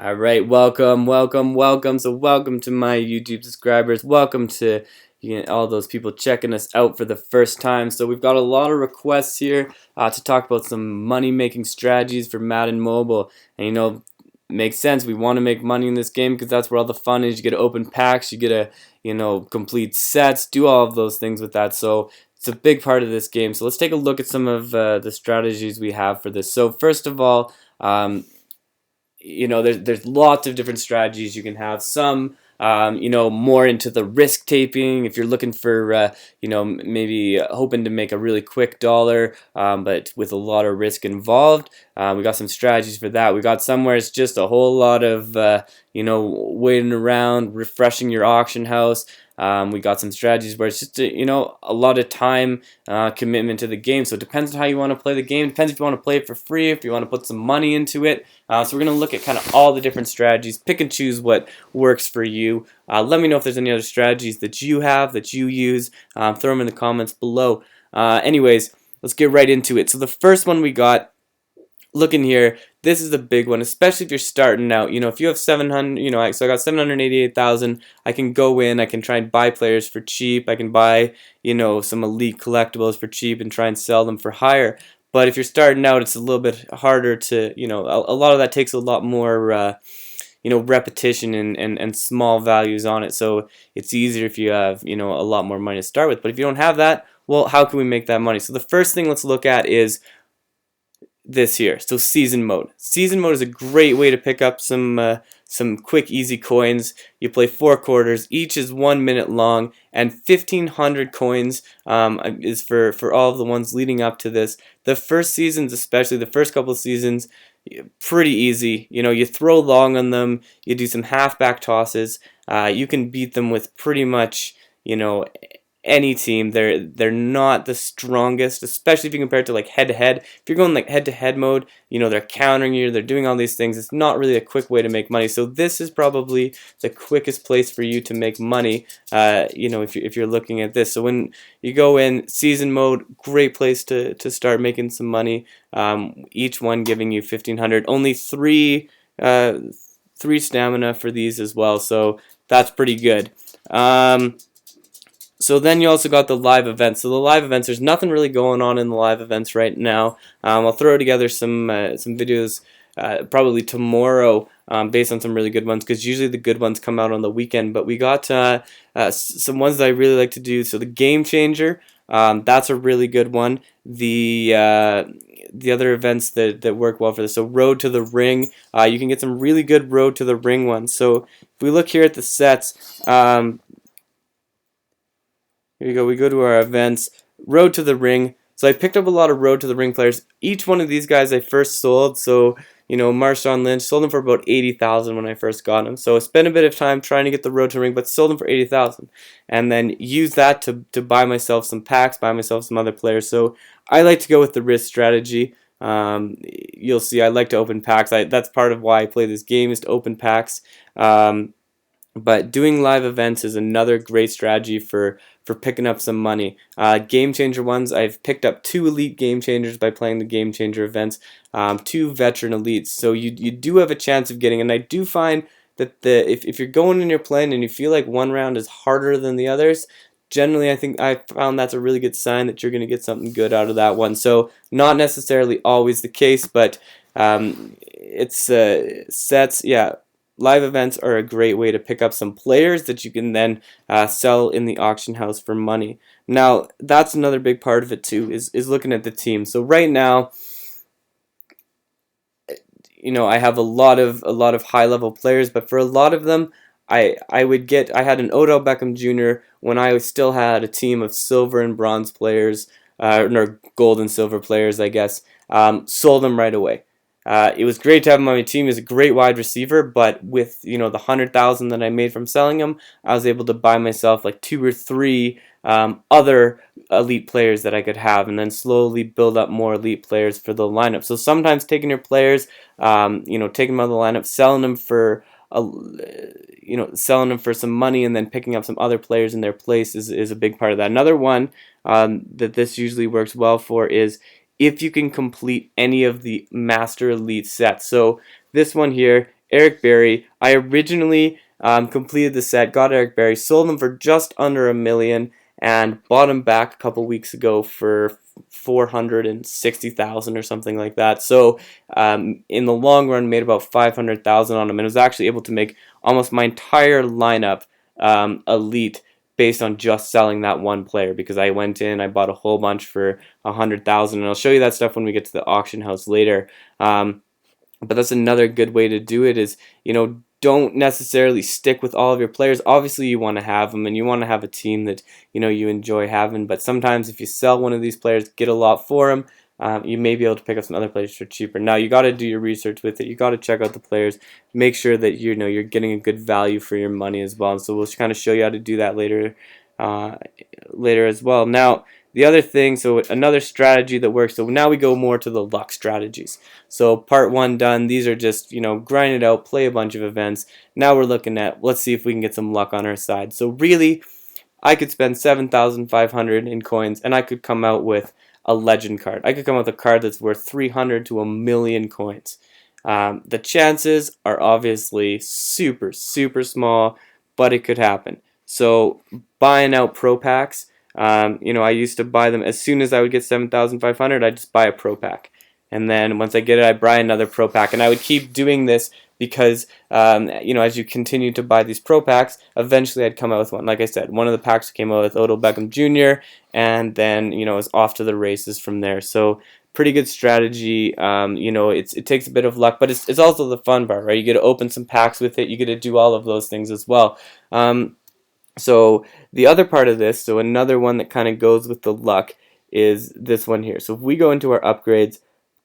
All right, welcome. So welcome to my YouTube subscribers. Welcome to all those people checking us out for the first time. So we've got a lot of requests here to talk about some money-making strategies for Madden Mobile. And makes sense. We want to make money in this game because that's where all the fun is. You get to open packs, you get to complete sets, do all of those things with that. So it's a big part of this game. So let's take a look at some of the strategies we have for this. So first of all, there's lots of different strategies you can have. Some more into the risk taping if you're looking for maybe hoping to make a really quick dollar, but with a lot of risk involved. We got some strategies for that. We got some where it's just a whole lot of waiting around, refreshing your auction house. We got some strategies where it's just a lot of time commitment to the game. So it depends on how you want to play the game. Depends if you want to play it for free, if you want to put some money into it. So we're going to look at kind of all the different strategies, pick and choose what works for you. Let me know if there's any other strategies that you have, that you use. Throw them in the comments below. Anyways, let's get right into it. So the first one we got, looking here, this is a big one, especially if you're starting out. If you have 700, so I got 788,000. I can go in, I can try and buy players for cheap. I can buy, some elite collectibles for cheap and try and sell them for higher. But if you're starting out, it's a little bit harder to, a lot of that takes a lot more, repetition and small values on it. So it's easier if you have, a lot more money to start with. But if you don't have that, well, how can we make that money? So the first thing let's look at is this here. So season mode. Season mode is a great way to pick up some quick, easy coins. You play 4 quarters. Each is 1 minute long, and 1,500 coins is for all of the ones leading up to this. The first seasons, especially the first couple of seasons, pretty easy. You throw long on them. You do some halfback tosses. You can beat them with pretty much any team. They're not the strongest, especially if you compare it to like head-to-head. If you're going like head-to-head mode, they're countering you, they're doing all these things. It's not really a quick way to make money. So this is probably the quickest place for you to make money, if you're looking at this. So when you go in season mode, great place to start making some money. Each one giving you 1,500. Only three stamina for these as well, so that's pretty good. So then you also got the live events. So the live events, there's nothing really going on in the live events right now. I'll throw together some videos probably tomorrow based on some really good ones, because usually the good ones come out on the weekend. But we got some ones that I really like to do. So the Game Changer, that's a really good one. The other events that work well for this. So Road to the Ring, you can get some really good Road to the Ring ones. So if we look here at the sets, here we go. We go to our events. Road to the Ring. So I picked up a lot of Road to the Ring players. Each one of these guys I first sold. So Marshawn Lynch, sold him for about 80,000 when I first got him. So I spent a bit of time trying to get the Road to the Ring, but sold him for 80,000, and then use that to buy myself some packs, buy myself some other players. So I like to go with the risk strategy. You'll see I like to open packs. That's part of why I play this game, is to open packs. But doing live events is another great strategy for picking up some money. Game Changer ones, I've picked up 2 elite Game Changers by playing the Game Changer events, 2 veteran elites. So you do have a chance of getting, and I do find that if you're going and you're playing and you feel like one round is harder than the others, generally I found that's a really good sign that you're going to get something good out of that one. So not necessarily always the case, but it's sets, yeah. Live events are a great way to pick up some players that you can then sell in the auction house for money. Now, that's another big part of it too, is looking at the team. So right now, I have a lot of high level players, but for a lot of them, I had an Odell Beckham Jr. when I still had a team of silver and bronze players, or gold and silver players, I guess. Sold them right away. It was great to have him on my team. He's a great wide receiver, but with the 100,000 that I made from selling him, I was able to buy myself like 2 or 3 other elite players that I could have, and then slowly build up more elite players for the lineup. So sometimes taking your players, taking them out of the lineup, selling them for some money, and then picking up some other players in their place is a big part of that. Another one that this usually works well for is if you can complete any of the Master Elite sets. So this one here Eric Berry. I originally completed the set, got Eric Berry, sold him for just under $1 million, and bought him back a couple weeks ago for 460,000 or something like that. So in the long run, made about 500,000 on him, and was actually able to make almost my entire lineup elite based on just selling that one player, because I went in, I bought a whole bunch for 100,000, and I'll show you that stuff when we get to the auction house later. But that's another good way to do it is, don't necessarily stick with all of your players. Obviously, you want to have them, and you want to have a team that, you enjoy having. But sometimes if you sell one of these players, get a lot for them, you may be able to pick up some other players for cheaper. Now, you got to do your research with it. You got to check out the players. Make sure that, you're getting a good value for your money as well. And so we'll kind of show you how to do that later as well. Now, the other thing, so another strategy that works, so now we go more to the luck strategies. So part one done, these are just, grind it out, play a bunch of events. Now we're looking at, let's see if we can get some luck on our side. So really, I could spend 7,500 in coins, and I could come out with a legend card. I could come out with a card that's worth 300 to 1,000,000 coins. The chances are obviously super, super small, but it could happen. So buying out pro packs, I used to buy them as soon as I would get 7,500. I'd just buy a pro pack, and then once I get it, I'd buy another pro pack, and I would keep doing this because as you continue to buy these pro packs, eventually I'd come out with one. Like I said, one of the packs came out with Odell Beckham Jr., and then it was off to the races from there. So pretty good strategy. It takes a bit of luck, but it's also the fun part, right? You get to open some packs with it. You get to do all of those things as well. So the other part of this, so another one that kind of goes with the luck, is this one here. So if we go into our upgrades,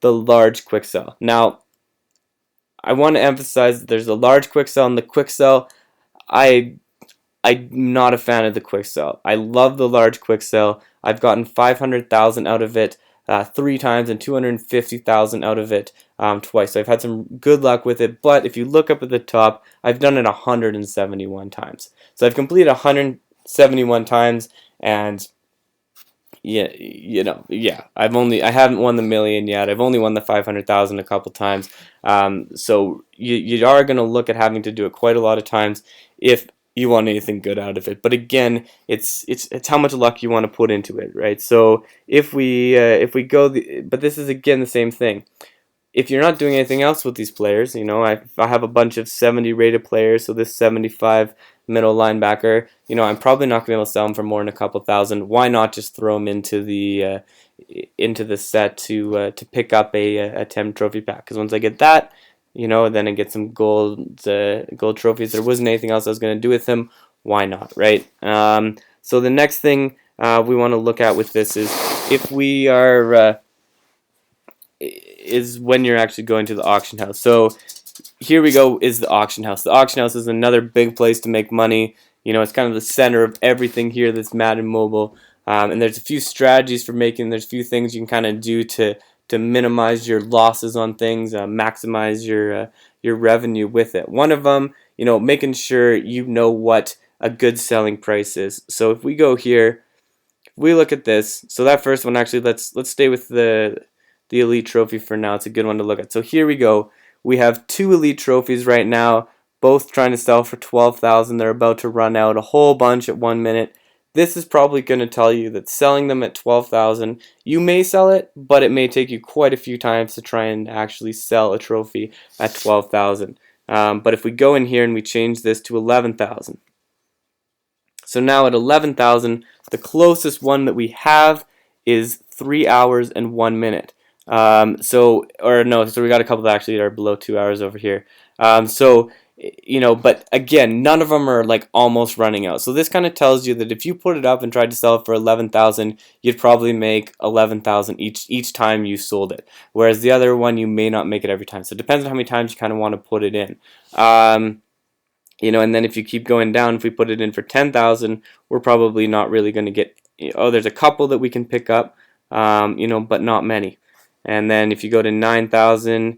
the large quick sell. Now, I want to emphasize that there's a large quick sell, and the quick sell, I'm not a fan of the quick sell. I love the large quick sell. I've gotten 500,000 out of it 3 times and 250,000 out of it twice. So I've had some good luck with it, but if you look up at the top, I've done it 171 times. So I've completed 171 times, and I haven't won the million yet. I've only won the 500,000 a couple times. So you are going to look at having to do it quite a lot of times if you want anything good out of it. But again, it's how much luck you want to put into it, right? So if we go, but this is again the same thing. If you're not doing anything else with these players, I have a bunch of 70 rated players, so this 75 middle linebacker, I'm probably not going to be able to sell them for more than a couple thousand. Why not just throw them into the set to pick up a 10 trophy pack? Because once I get that, then I get some gold trophies. There wasn't anything else I was going to do with them. Why not, right? So the next thing we want to look at with this is if we are is when you're actually going to the auction house. So here we go, is the auction house. The auction house is another big place to make money. It's kind of the center of everything here that's Madden Mobile. And there's a few strategies for there's a few things you can kind of do to minimize your losses on things, maximize your revenue with it. One of them, making sure you know what a good selling price is. So if we go here, if we look at this, so that first one, actually, let's stay with the elite trophy for now. It's a good one to look at. So here we go. We have 2 elite trophies right now, both trying to sell for 12,000. They're about to run out, a whole bunch at 1 minute. This is probably going to tell you that selling them at 12,000, you may sell it, but it may take you quite a few times to try and actually sell a trophy at 12,000. But if we go in here and we change this to 11,000, so now at 11,000, the closest one that we have is 3 hours and 1 minute. So we got a couple that actually are below 2 hours over here. But again, none of them are like almost running out. So this kind of tells you that if you put it up and tried to sell it for 11,000, you'd probably make 11,000 each time you sold it. Whereas the other one, you may not make it every time. So it depends on how many times you kind of want to put it in. And then if you keep going down, if we put it in for 10,000, we're probably not really going to get. There's a couple that we can pick up, but not many. And then if you go to 9,000,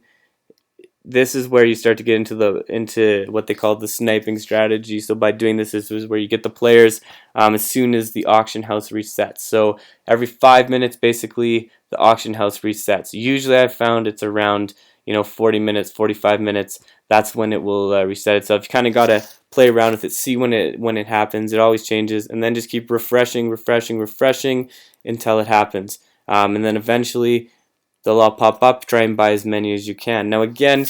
this is where you start to get into what they call the sniping strategy. So by doing this is where you get the players as soon as the auction house resets. So every 5 minutes, basically, the auction house resets. Usually I've found it's around 40 minutes, 45 minutes, that's when it will reset itself. You kind of got to play around with it, see when it happens. It always changes, and then just keep refreshing, refreshing, refreshing until it happens. And then eventually they'll all pop up. Try and buy as many as you can. Now again,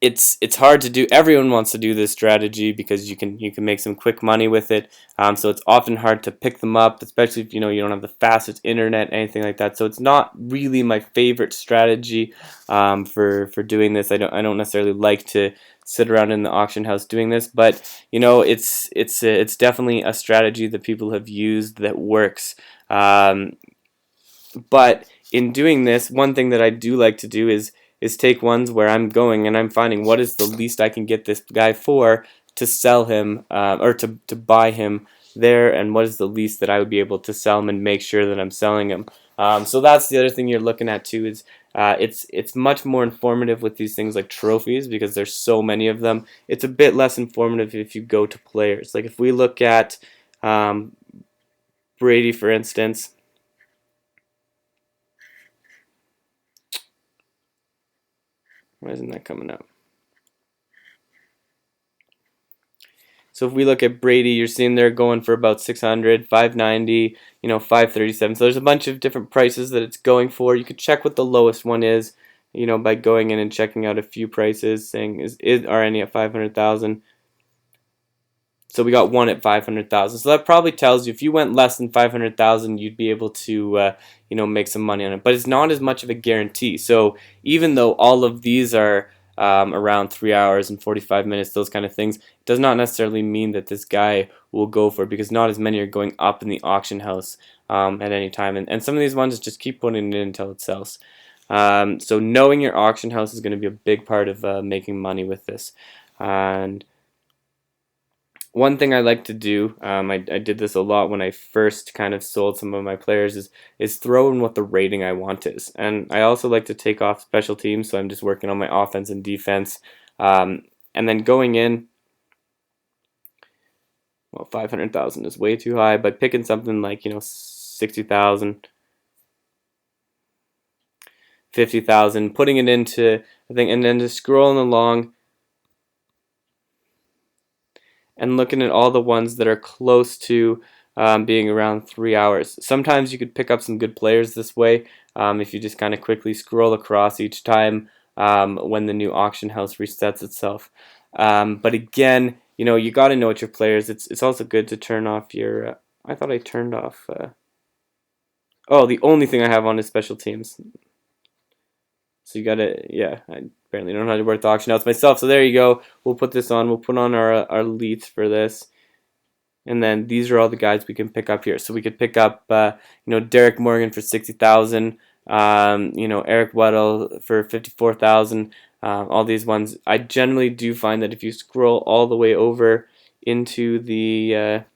it's hard to do. Everyone wants to do this strategy because you can make some quick money with it. So it's often hard to pick them up, especially if you don't have the fastest internet, anything like that. So it's not really my favorite strategy for doing this. I don't necessarily like to sit around in the auction house doing this, but it's definitely a strategy that people have used that works. But in doing this, one thing that I do like to do is take ones where I'm going and I'm finding what is the least I can get this guy for to sell him or to buy him there, and what is the least that I would be able to sell him and make sure that I'm selling him. So that's the other thing you're looking at too, is it's much more informative with these things like trophies because there's so many of them. It's a bit less informative if you go to players. Like if we look at Brady, for instance. Why isn't that coming up? So if we look at Brady, you're seeing they're going for about 600, 590, 537. So there's a bunch of different prices that it's going for. You could check what the lowest one is, by going in and checking out a few prices, saying are any at 500,000. So we got one at 500,000. So that probably tells you if you went less than 500,000, you'd be able to make some money on it. But it's not as much of a guarantee. So even though all of these are around 3 hours and 45 minutes, those kind of things, it does not necessarily mean that this guy will go for it, because not as many are going up in the auction house at any time. And some of these ones just keep putting it in until it sells. So knowing your auction house is going to be a big part of making money with this. And one thing I like to do, I did this a lot when I first kind of sold some of my players, is throw in what the rating I want is. And I also like to take off special teams, so I'm just working on my offense and defense. And then going in, well, 500,000 is way too high, but picking something like, 60,000, 50,000, putting it into a thing, and then just scrolling along and looking at all the ones that are close to being around 3 hours. Sometimes you could pick up some good players this way if you just kind of quickly scroll across each time when the new auction house resets itself. But again, you got to know what your players. It's also good to turn off your. I thought I turned off. Oh, the only thing I have on is special teams. So you gotta, yeah, I apparently don't know how to work the auction house myself. So there you go. We'll put this on. We'll put on our elites for this. And then these are all the guys we can pick up here. So we could pick up, Derek Morgan for 60,000. Eric Weddle for 54,000. All these ones. I generally do find that if you scroll all the way over into the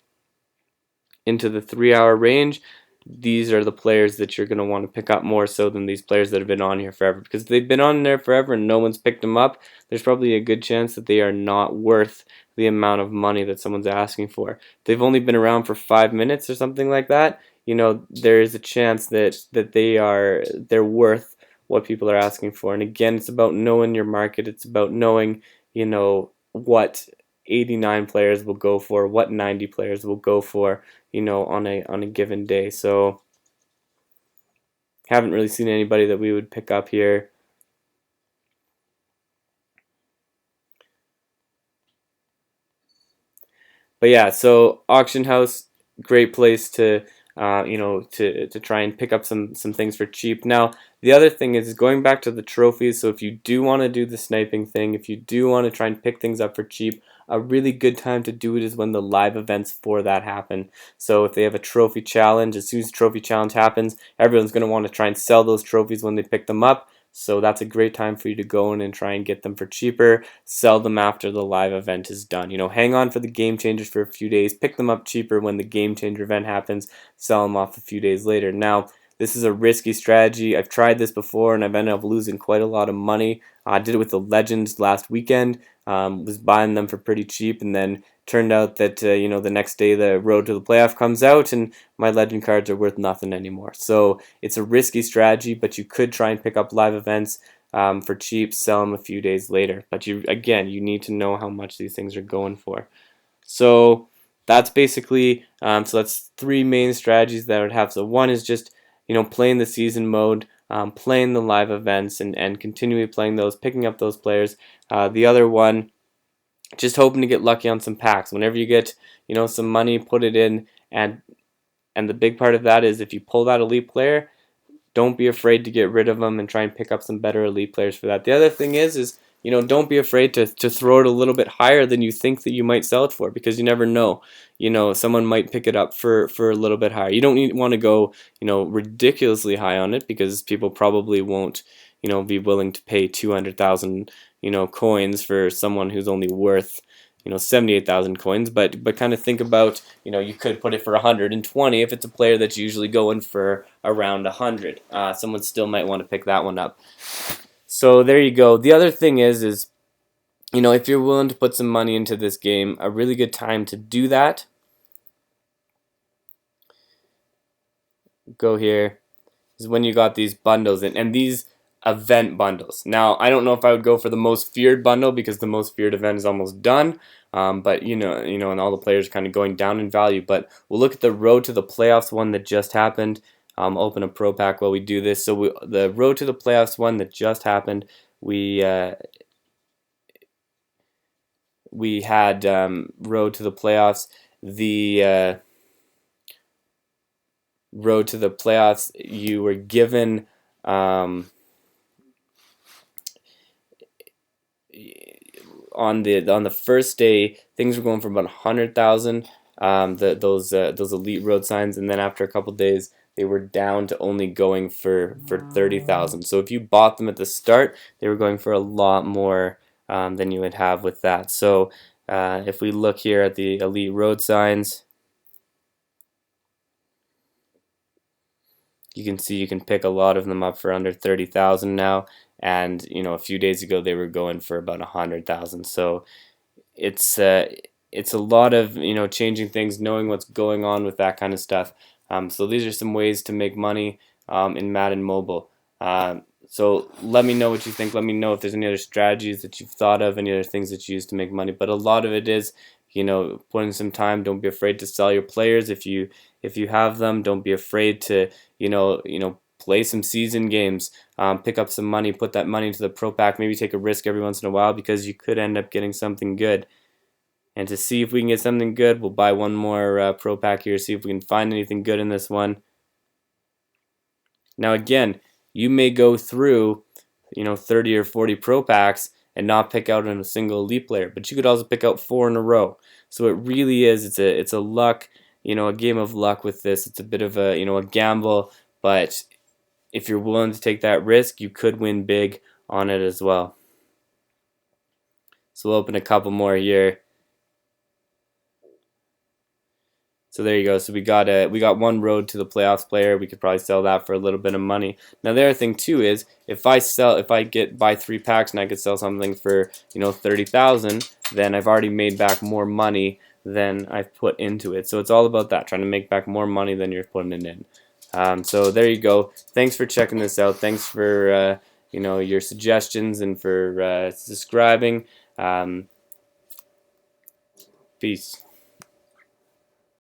3 hour range, these are the players that you're going to want to pick up more so than these players that have been on here forever, because they've been on there forever and no one's picked them up. There's probably a good chance that they are not worth the amount of money that someone's asking for. If they've only been around for 5 minutes or something like that, there is a chance that they're worth what people are asking for. And again, it's about knowing your market. It's about knowing what 89 players will go for, what 90 players will go for, on a given day. So haven't really seen anybody that we would pick up here. But yeah, so auction house, great place to to try and pick up some things for cheap. Now, the other thing is going back to the trophies. So if you do want to do the sniping thing, if you do want to try and pick things up for cheap, a really good time to do it is when the live events for that happen. So if they have a trophy challenge, as soon as the trophy challenge happens, everyone's going to want to try and sell those trophies when they pick them up. So that's a great time for you to go in and try and get them for cheaper, sell them after the live event is done. Hang on for the game changers for a few days, pick them up cheaper when the game changer event happens, sell them off a few days later. Now, this is a risky strategy. I've tried this before and I've ended up losing quite a lot of money. I did it with the Legends last weekend. was buying them for pretty cheap, and then turned out that the next day the road to the playoff comes out and my legend cards are worth nothing anymore. So it's a risky strategy, but you could try and pick up live events for cheap, sell them a few days later. But you need to know how much these things are going for. So that's basically so that's three main strategies that I would have. So one is just playing the season mode, playing the live events, and continually playing those, picking up those players. The other one, just hoping to get lucky on some packs. Whenever you get some money, put it in, and the big part of that is if you pull that elite player, don't be afraid to get rid of them and try and pick up some better elite players for that. The other thing is don't be afraid to throw it a little bit higher than you think that you might sell it for, because you never know. Someone might pick it up for a little bit higher. You don't want to go ridiculously high on it, because people probably won't be willing to pay 200,000 coins for someone who's only worth 78,000 coins, but kind of think about, you could put it for 120 if it's a player that's usually going for around 100. Someone still might want to pick that one up. So there you go. The other thing is if you're willing to put some money into this game, a really good time to do that, go here, is when you got these bundles and these event bundles. Now, I don't know if I would go for the most feared bundle, because the most feared event is almost done. But and all the players kind of going down in value. But we'll look at the road to the playoffs one that just happened. Open a pro pack while we do this. So the road to the playoffs one that just happened, we had road to the playoffs. The road to the playoffs, you were given on the first day, things were going for about 100,000. Those elite road signs, and then after a couple days, they were down to only going for 30,000. So if you bought them at the start, they were going for a lot more than you would have with that. So if we look here at the elite road signs, you can see you can pick a lot of them up for under 30,000 now, and a few days ago they were going for about 100,000. So it's a lot of changing things, knowing what's going on with that kind of stuff. So these are some ways to make money in Madden Mobile. So let me know what you think. Let me know if there's any other strategies that you've thought of, any other things that you use to make money. But a lot of it is putting some time. Don't be afraid to sell your players if you have them. Don't be afraid to play some season games, pick up some money, put that money into the pro pack, maybe take a risk every once in a while, because you could end up getting something good. And to see if we can get something good, we'll buy one more pro pack here, see if we can find anything good in this one. Now again, you may go through 30 or 40 pro packs and not pick out on a single elite player, but you could also pick out 4 in a row. So it really is, it's a luck, a game of luck with this. It's a bit of a a gamble, but if you're willing to take that risk, you could win big on it as well. So we'll open a couple more here. So there you go. So we got one road to the playoffs player. We could probably sell that for a little bit of money. Now the other thing too is if I buy 3 packs and I could sell something for 30,000, then I've already made back more money than I've put into it. So it's all about that, trying to make back more money than you're putting it in. So there you go. Thanks for checking this out. Thanks for your suggestions and for subscribing. Peace.